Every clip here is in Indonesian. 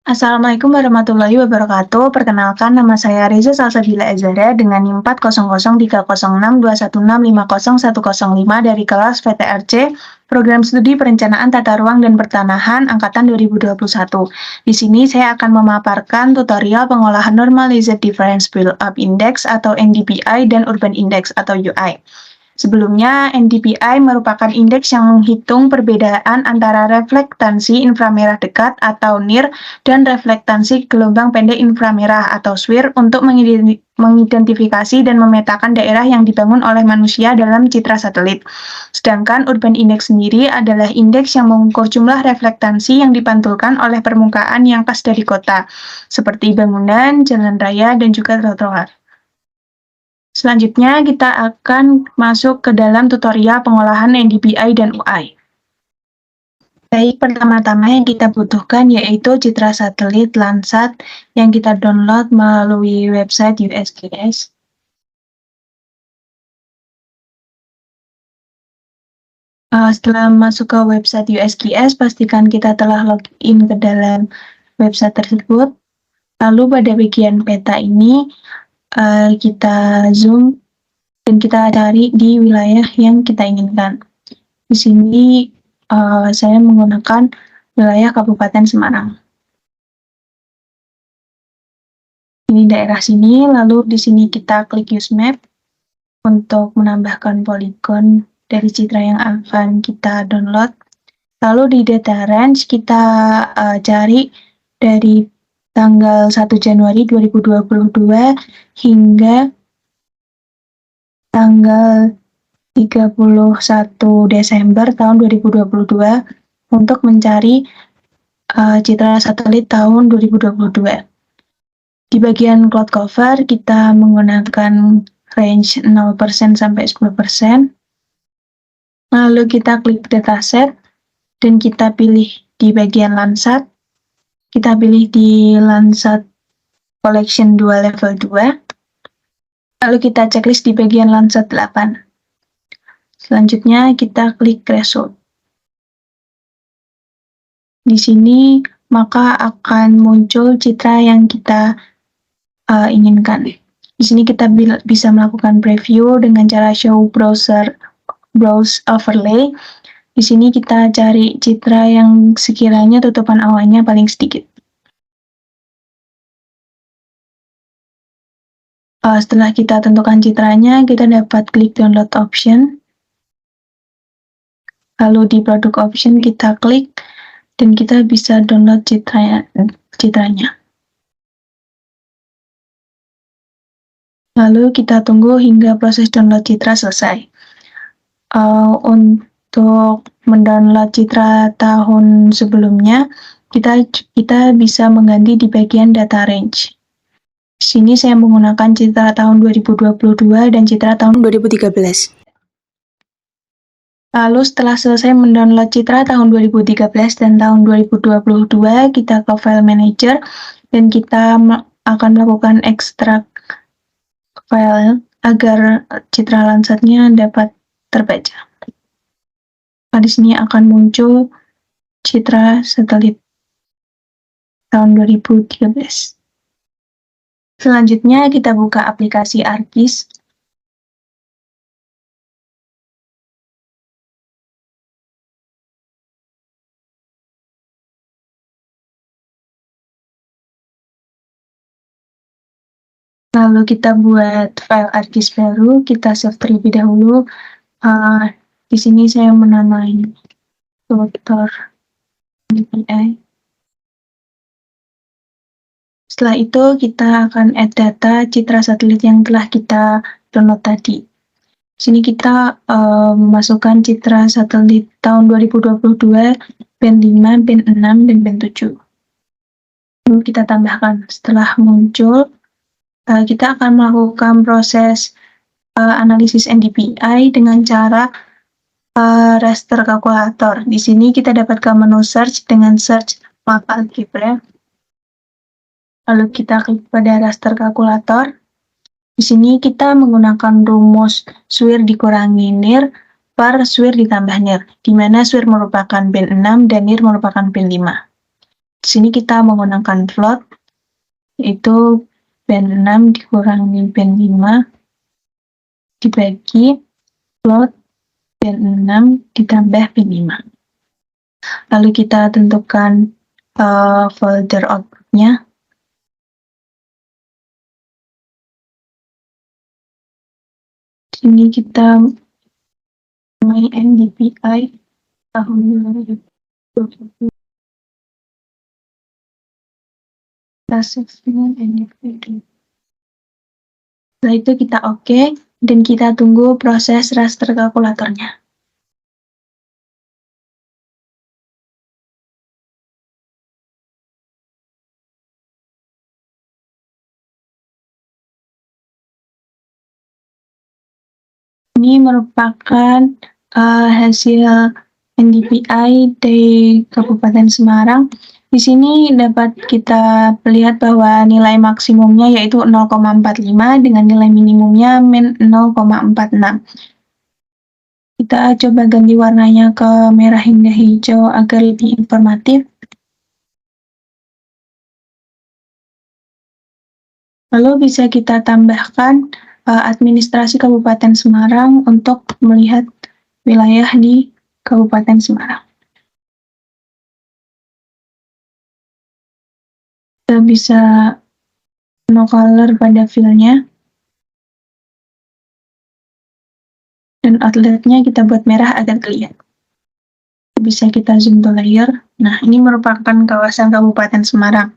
Assalamualaikum warahmatullahi wabarakatuh. Perkenalkan, nama saya Reza Salsabila Azara dengan NIM 4003061650105 dari kelas VTRC, Program Studi Perencanaan Tata Ruang dan Pertanahan Angkatan 2021. Di sini saya akan memaparkan tutorial pengolahan Normalized Difference Build-up Index atau NDPI dan Urban Index atau UI. Sebelumnya, NDPI merupakan indeks yang menghitung perbedaan antara reflektansi inframerah dekat atau NIR dan reflektansi gelombang pendek inframerah atau SWIR untuk mengidentifikasi dan memetakan daerah yang dibangun oleh manusia dalam citra satelit. Sedangkan Urban Index sendiri adalah indeks yang mengukur jumlah reflektansi yang dipantulkan oleh permukaan yang khas dari kota, seperti bangunan, jalan raya, dan juga trotoar. Selanjutnya, kita akan masuk ke dalam tutorial pengolahan NDPI dan UI. Baik, pertama-tama yang kita butuhkan yaitu citra satelit Landsat yang kita download melalui website USGS. Setelah masuk ke website USGS, pastikan kita telah login ke dalam website tersebut. Lalu pada bagian peta ini, kita zoom dan kita cari di wilayah yang kita inginkan. Di sini saya menggunakan wilayah Kabupaten Semarang. Ini daerah sini, lalu di sini kita klik use map untuk menambahkan poligon dari citra yang akan kita download. Lalu di data range kita cari dari tanggal 1 Januari 2022 hingga tanggal 31 Desember tahun 2022 untuk mencari citra satelit tahun 2022. Di bagian cloud cover kita menggunakan range 0% sampai 10%. Lalu kita klik dataset dan kita pilih di bagian Landsat. Kita pilih di Landsat Collection 2 level 2. Lalu kita checklist di bagian Landsat 8. Selanjutnya kita klik result. Di sini maka akan muncul citra yang kita inginkan. Di sini kita bisa melakukan preview dengan cara show browse overlay. Di sini kita cari citra yang sekiranya tutupan awannya paling sedikit. Setelah kita tentukan citranya, kita dapat klik download option. Lalu di product option kita klik dan kita bisa download citranya. Lalu kita tunggu hingga proses download citra selesai. Untuk mendownload citra tahun sebelumnya, kita bisa mengganti di bagian data range. Di sini saya menggunakan citra tahun 2022 dan citra tahun 2013. Lalu setelah selesai mendownload citra tahun 2013 dan tahun 2022, kita ke File Manager dan kita akan melakukan ekstrak file agar citra Landsatnya dapat terbaca. Di sini akan muncul citra satelit tahun 2013. Selanjutnya kita buka aplikasi ArcGIS. Lalu kita buat file ArcGIS baru, kita save terlebih dahulu. Di sini saya menamai vektor NDPI. Setelah itu kita akan add data citra satelit yang telah kita download tadi. Di sini kita memasukkan citra satelit tahun 2022, band 5, band 6, dan band 7. Lalu kita tambahkan. Setelah muncul, kita akan melakukan proses analisis NDPI dengan cara raster kalkulator. Di sini kita dapat ke menu search dengan search map algebra. Lalu kita klik pada raster kalkulator. Di sini kita menggunakan rumus SWIR dikurangi NIR per SWIR ditambah NIR, di mana SWIR merupakan band 6 dan NIR merupakan band 5. Di sini kita menggunakan float, yaitu band 6 dikurangi band 5 dibagi float band 6 ditambah band 5. Lalu kita tentukan folder outputnya. Ini kita main NDVI tahun 2020. Kita save dengan NDVI. Setelah itu kita oke, dan kita tunggu proses raster kalkulatornya. Ini merupakan hasil NDVI dari Kabupaten Semarang. Di sini dapat kita lihat bahwa nilai maksimumnya yaitu 0,45 dengan nilai minimumnya min 0,46. Kita coba ganti warnanya ke merah hingga hijau agar lebih informatif. Lalu bisa kita tambahkan administrasi Kabupaten Semarang untuk melihat wilayah di Kabupaten Semarang. Kita bisa no color pada fillnya, dan outletnya kita buat merah agar kelihatan. Bisa kita zoom to layer. Nah, ini merupakan kawasan Kabupaten Semarang.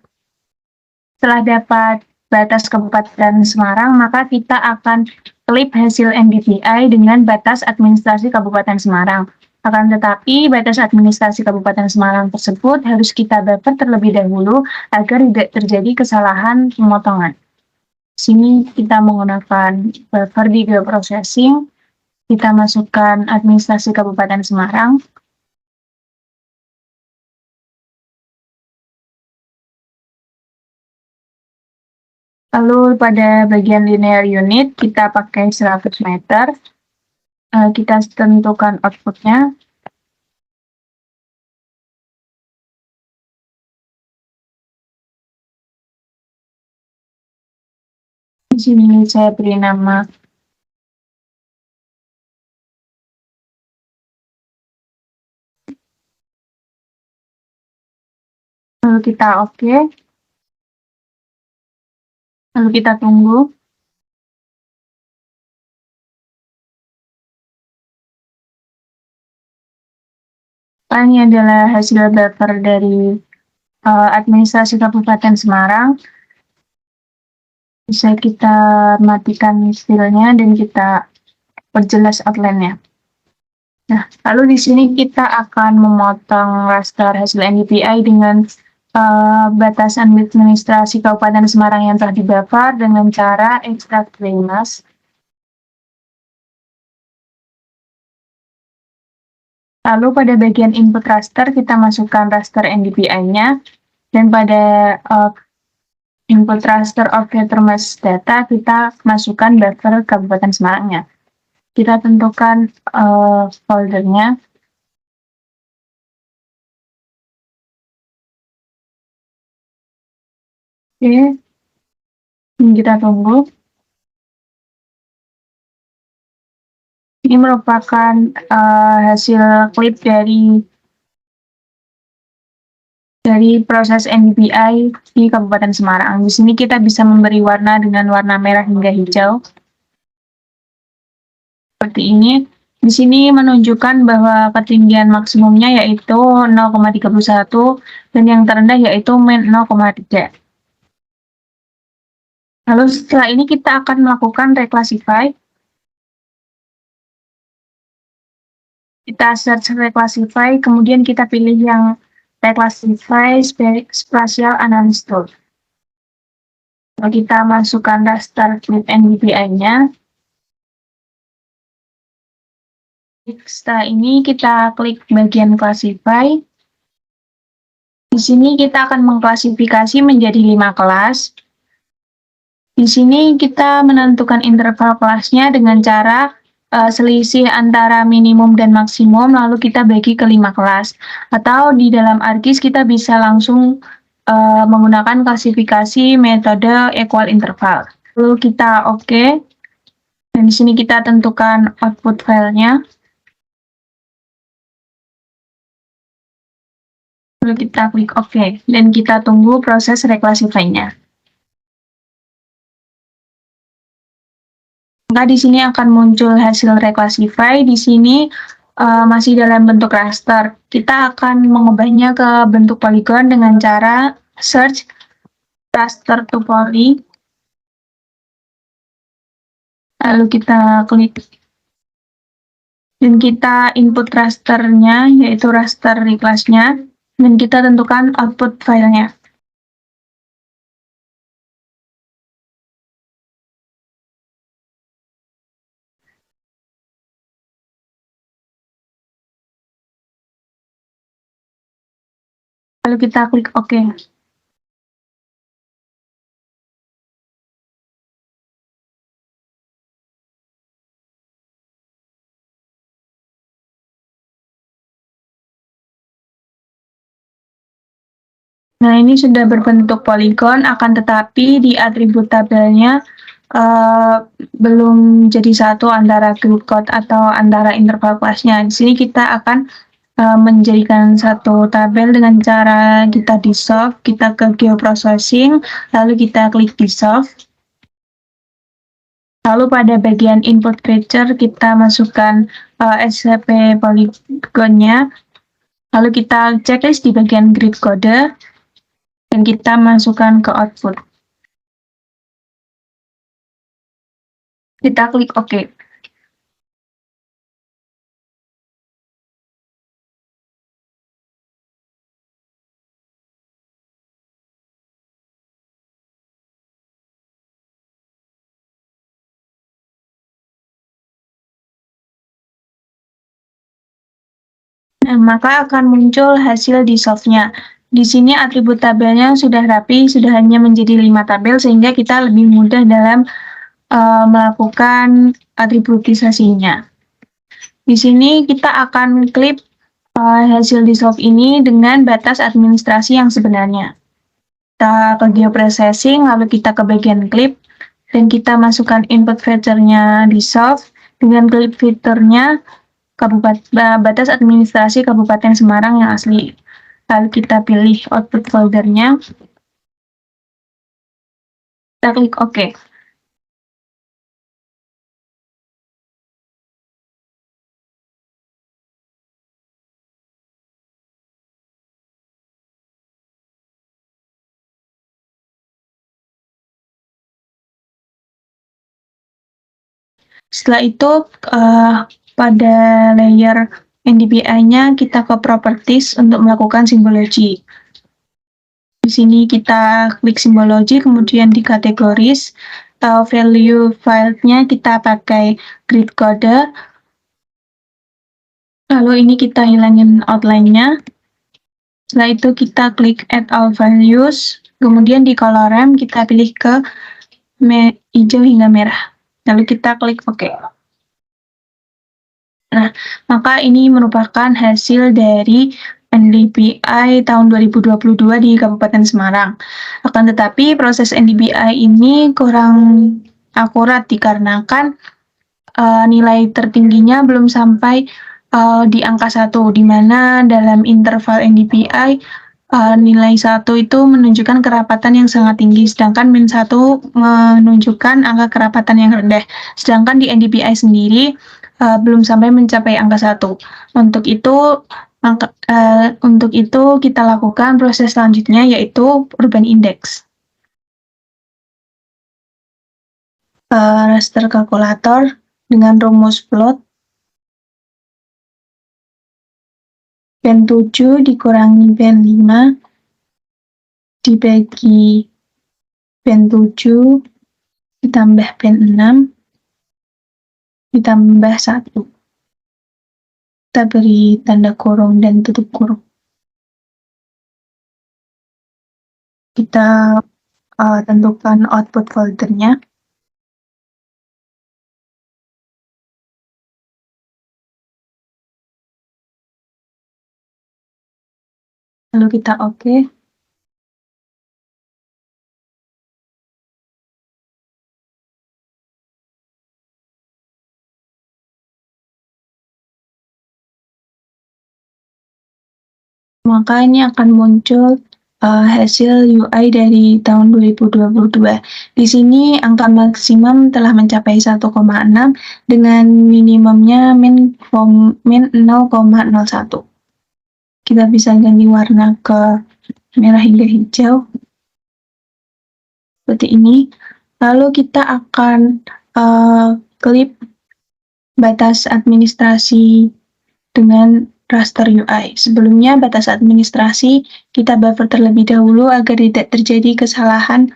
Setelah dapat batas Kabupaten Semarang, maka kita akan klik hasil NDVI dengan batas administrasi Kabupaten Semarang. Akan tetapi, batas administrasi Kabupaten Semarang tersebut harus kita buffer terlebih dahulu agar tidak terjadi kesalahan pemotongan. Di sini kita menggunakan buffer di geoprocessing. Kita masukkan administrasi Kabupaten Semarang. Lalu pada bagian linear unit, kita pakai 100 meter. Kita tentukan outputnya. Di sini saya beri nama lalu kita oke. Lalu kita tunggu. Ini adalah hasil buffer dari administrasi Kabupaten Semarang. Bisa kita matikan stylenya dan kita perjelas outline-nya. Nah, lalu di sini kita akan memotong raster hasil NDVI dengan batasan administrasi Kabupaten Semarang yang telah dibuffer dengan cara extract mask. Lalu pada bagian input raster kita masukkan raster NDVI-nya, dan pada input raster of vector mask data kita masukkan buffer Kabupaten Semarangnya. Kita tentukan foldernya. Oke, kita tunggu. Ini merupakan hasil klip dari proses NDVI di Kabupaten Semarang. Di sini kita bisa memberi warna dengan warna merah hingga hijau. Seperti ini. Di sini menunjukkan bahwa ketinggian maksimumnya yaitu 0,31 dan yang terendah yaitu min 0,3. Lalu setelah ini kita akan melakukan reclassify. Kita search reclassify, kemudian kita pilih yang reclassify spatial analysis tool. Lalu kita masukkan raster clip NDVI-nya. Setelah ini kita klik bagian classify. Di sini kita akan mengklasifikasi menjadi 5 kelas. Di sini kita menentukan interval kelasnya dengan cara selisih antara minimum dan maksimum, lalu kita bagi ke 5 kelas. Atau di dalam ArcGIS kita bisa langsung menggunakan klasifikasi metode equal interval. Lalu kita oke, dan di sini kita tentukan output filenya. Lalu kita klik oke, dan kita tunggu proses reclassify-nya. Maka di sini akan muncul hasil reclassify. Di sini masih dalam bentuk raster. Kita akan mengubahnya ke bentuk polygon dengan cara search raster to poly. Lalu kita klik dan kita input rasternya, yaitu raster reclass-nya, dan kita tentukan output filenya. Lalu kita klik OK. Nah, ini sudah berbentuk polygon, akan tetapi di atribut tabelnya belum jadi satu antara grid code atau antara interval kelasnya. Di sini kita akan menjadikan satu tabel dengan cara kita dissolve, kita ke geoprocessing, lalu kita klik dissolve. Lalu pada bagian input feature kita masukkan SCP polygonnya, lalu kita checklist di bagian grid code, dan kita masukkan ke output. Kita klik OK. Nah, maka akan muncul hasil dissolve-nya. Di sini atribut tabelnya sudah rapi, sudah hanya menjadi 5 tabel, sehingga kita lebih mudah dalam melakukan atributisasinya. Di sini kita akan klik hasil dissolve ini dengan batas administrasi yang sebenarnya. Kita ke geoprocessing, lalu kita ke bagian clip, dan kita masukkan input feature-nya dissolve dengan clip fiturnya batas administrasi Kabupaten Semarang yang asli. Lalu kita pilih output foldernya. Kita klik OK. Setelah itu, pada layer NDVI-nya kita ke Properties untuk melakukan simbologi. Di sini kita klik simbologi, kemudian di kategoris, value file-nya kita pakai grid code. Lalu ini kita hilangin outline-nya. Setelah itu kita klik Add All Values, kemudian di color ramp kita pilih ke hijau hingga merah. Lalu kita klik OK. Nah, maka ini merupakan hasil dari NDVI tahun 2022 di Kabupaten Semarang. Akan tetapi proses NDVI ini kurang akurat dikarenakan nilai tertingginya belum sampai di angka 1, di mana dalam interval NDVI nilai 1 itu menunjukkan kerapatan yang sangat tinggi, sedangkan min 1 menunjukkan angka kerapatan yang rendah. Sedangkan di NDVI sendiri belum sampai mencapai angka 1. Untuk itu kita lakukan proses selanjutnya, yaitu urban index. Raster kalkulator dengan rumus plot pen 7 dikurangi pen 5 dibagi pen 7 ditambah pen 6 ditambah 1. Kita beri tanda kurung dan tutup kurung. Kita tentukan output foldernya. Lalu kita OK. maka ini akan muncul hasil UI dari tahun 2022. Di sini angka maksimum telah mencapai 1,6 dengan minimumnya min 0,01. Kita bisa ganti warna ke merah hingga hijau seperti ini. Lalu kita akan klik batas administrasi dengan raster UI. Sebelumnya batas administrasi kita buffer terlebih dahulu agar tidak terjadi kesalahan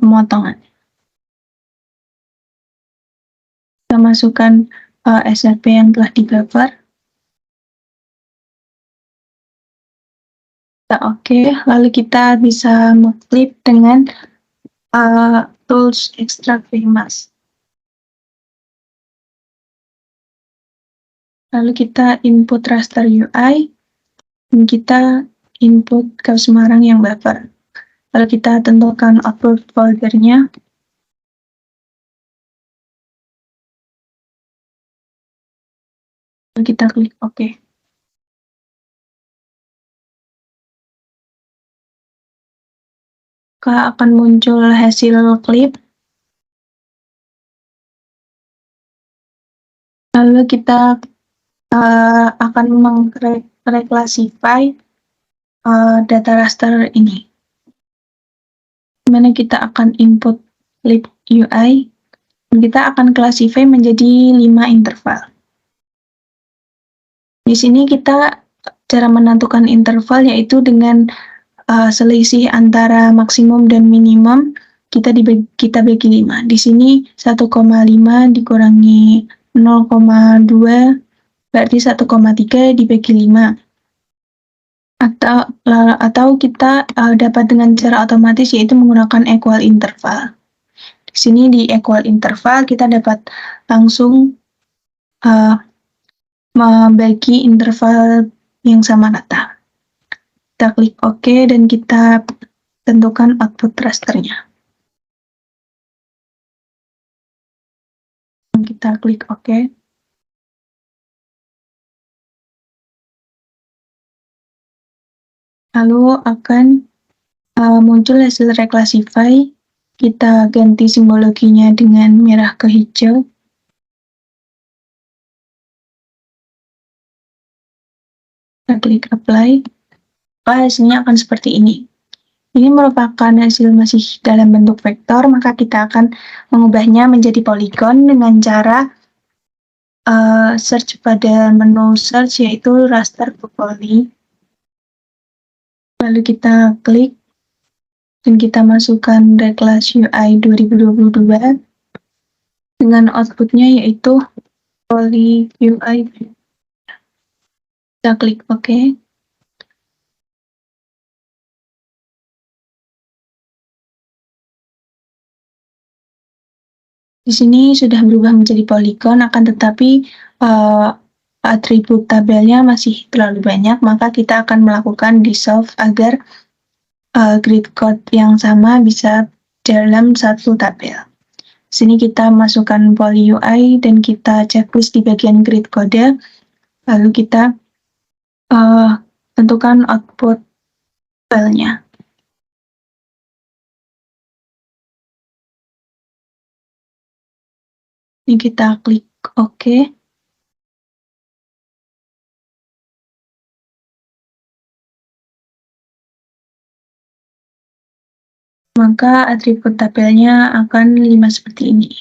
pemotongan. Kita masukkan SRP yang telah di buffer. Oke, lalu kita bisa mengklik dengan tools extract famous. Lalu kita input raster UI, dan kita input ke Semarang yang buffer. Lalu kita tentukan output foldernya. Lalu kita klik OK. Maka akan muncul hasil klip. Lalu kita akan mengreclassify data raster ini. Dimana kita akan input lib UI, dan kita akan classify menjadi 5 interval. Di sini kita cara menentukan interval yaitu dengan selisih antara maksimum dan minimum kita bagi 5. Di sini 1,5 dikurangi 0,2 berarti 1,3 dibagi 5. Atau kita dapat dengan cara otomatis yaitu menggunakan equal interval. Di sini di equal interval kita dapat langsung membagi interval yang sama rata. Kita klik OK dan kita tentukan output rasternya. Kita klik OK. Lalu akan muncul hasil reclassify. Kita ganti simbologinya dengan merah ke hijau. Kita klik apply. Hasilnya akan seperti ini. Ini merupakan hasil masih dalam bentuk vektor, maka kita akan mengubahnya menjadi poligon dengan cara search pada menu search yaitu raster to poly. Lalu kita klik dan kita masukkan reclass UI 2022 dengan outputnya yaitu poly UI. Kita klik OK. Di sini sudah berubah menjadi poligon, akan tetapi atribut tabelnya masih terlalu banyak, maka kita akan melakukan dissolve agar grid code yang sama bisa dalam satu tabel. Di sini kita masukkan poly UI dan kita checklist di bagian grid code, lalu kita tentukan output filenya. Ini kita klik OK. Maka atribut tabelnya akan 5 seperti ini.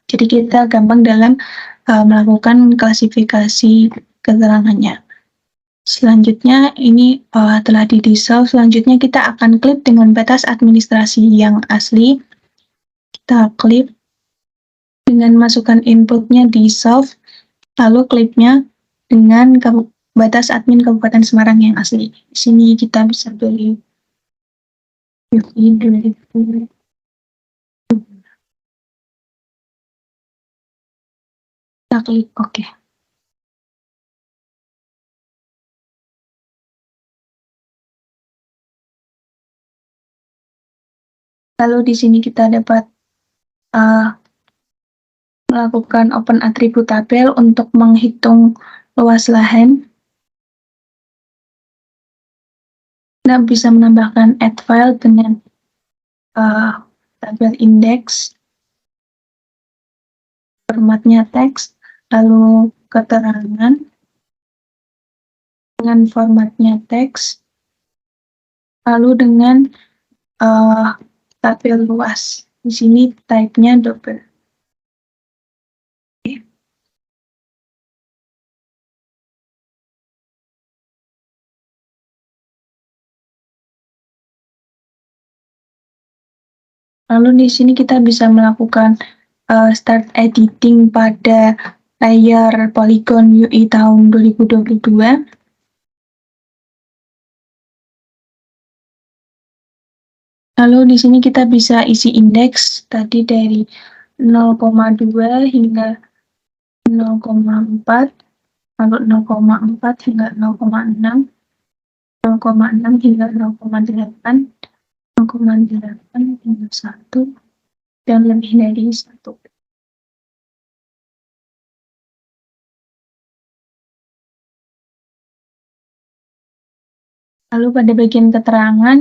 Jadi kita gampang dalam melakukan klasifikasi keterangannya. Selanjutnya ini telah di-dissolve. Selanjutnya kita akan klik dengan batas administrasi yang asli. Kita klik dengan masukkan inputnya dissolve, lalu kliknya dengan batas admin Kabupaten Semarang yang asli. Di sini kita bisa pilih kita klik OK. Lalu di sini kita dapat melakukan open atribut tabel untuk menghitung luas lahan. Kita bisa menambahkan add file dengan tabel indeks, formatnya teks, lalu keterangan dengan formatnya teks, lalu dengan tabel luas. Di sini type-nya double. Lalu di sini kita bisa melakukan start editing pada layar Polygon UI tahun 2022. Lalu di sini kita bisa isi indeks tadi dari 0,2 hingga 0,4, lalu 0,4 hingga 0,6, 0,6 hingga 0,8, 0,8 hingga 1, dan lebih dari 1. Lalu pada bagian keterangan,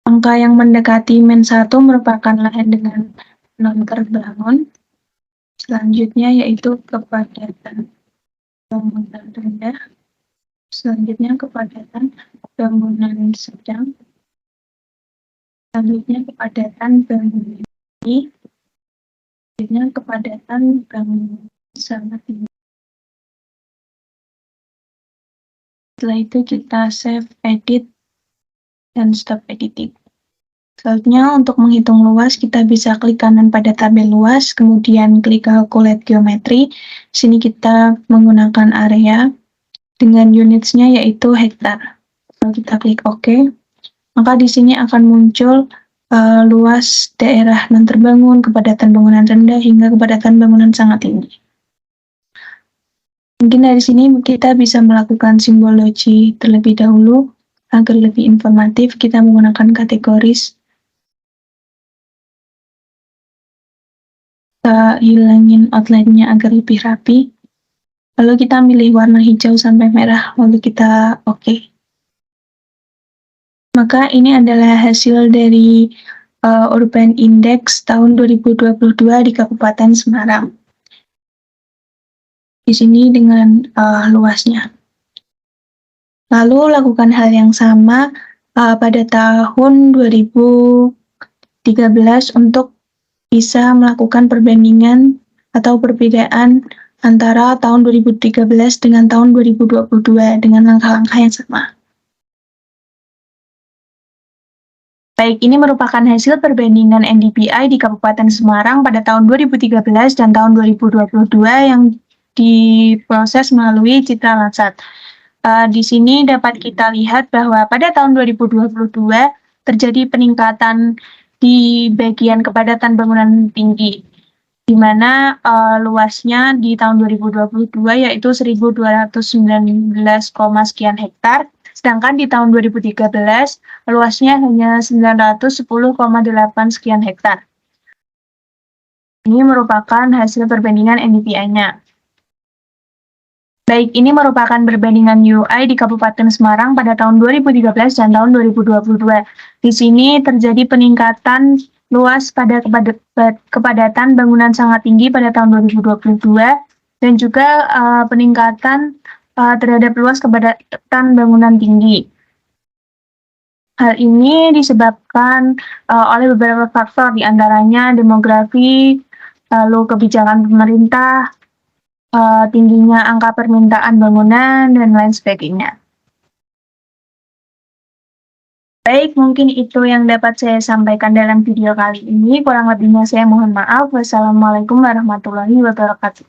angka yang mendekati min 1 merupakan lahan dengan non terbangun. Selanjutnya yaitu kepadatan bangunan rendah. Selanjutnya kepadatan bangunan sedang. Selanjutnya kepadatan bangunan tinggi. Selanjutnya kepadatan bangunan sangat tinggi. Setelah itu kita save, edit, dan stop editing. Selanjutnya untuk menghitung luas kita bisa klik kanan pada tabel luas, kemudian klik calculate geometry. Di sini kita menggunakan area dengan unitsnya yaitu hektar. Lalu kita klik OK, maka di sini akan muncul luas daerah non terbangun, kepadatan bangunan rendah, hingga kepadatan bangunan sangat tinggi. Mungkin dari sini kita bisa melakukan simbologi terlebih dahulu. Agar lebih informatif, kita menggunakan kategoris. Kita hilangin outline-nya agar lebih rapi. Lalu kita milih warna hijau sampai merah, lalu kita OK. Maka ini adalah hasil dari Urban Index tahun 2022 di Kabupaten Semarang. Di sini dengan luasnya. Lalu lakukan hal yang sama pada tahun 2013 untuk bisa melakukan perbandingan atau perbedaan antara tahun 2013 dengan tahun 2022 dengan langkah-langkah yang sama. Baik, ini merupakan hasil perbandingan NDVI di Kabupaten Semarang pada tahun 2013 dan tahun 2022 yang diproses melalui Citra Landsat. Di sini dapat kita lihat bahwa pada tahun 2022 terjadi peningkatan di bagian kepadatan bangunan tinggi, di mana luasnya di tahun 2022 yaitu 1.219, sekian hektar, sedangkan di tahun 2013 luasnya hanya 910,8 sekian hektar. Ini merupakan hasil perbandingan NDVI-nya. Baik, ini merupakan perbandingan UI di Kabupaten Semarang pada tahun 2013 dan tahun 2022. Di sini terjadi peningkatan luas pada kepadatan bangunan sangat tinggi pada tahun 2022 dan juga peningkatan terhadap luas kepadatan bangunan tinggi. Hal ini disebabkan oleh beberapa faktor, diantaranya demografi, lalu kebijakan pemerintah, tingginya angka permintaan bangunan, dan lain sebagainya. Baik, mungkin itu yang dapat saya sampaikan dalam video kali ini. Kurang lebihnya saya mohon maaf. Wassalamualaikum warahmatullahi wabarakatuh.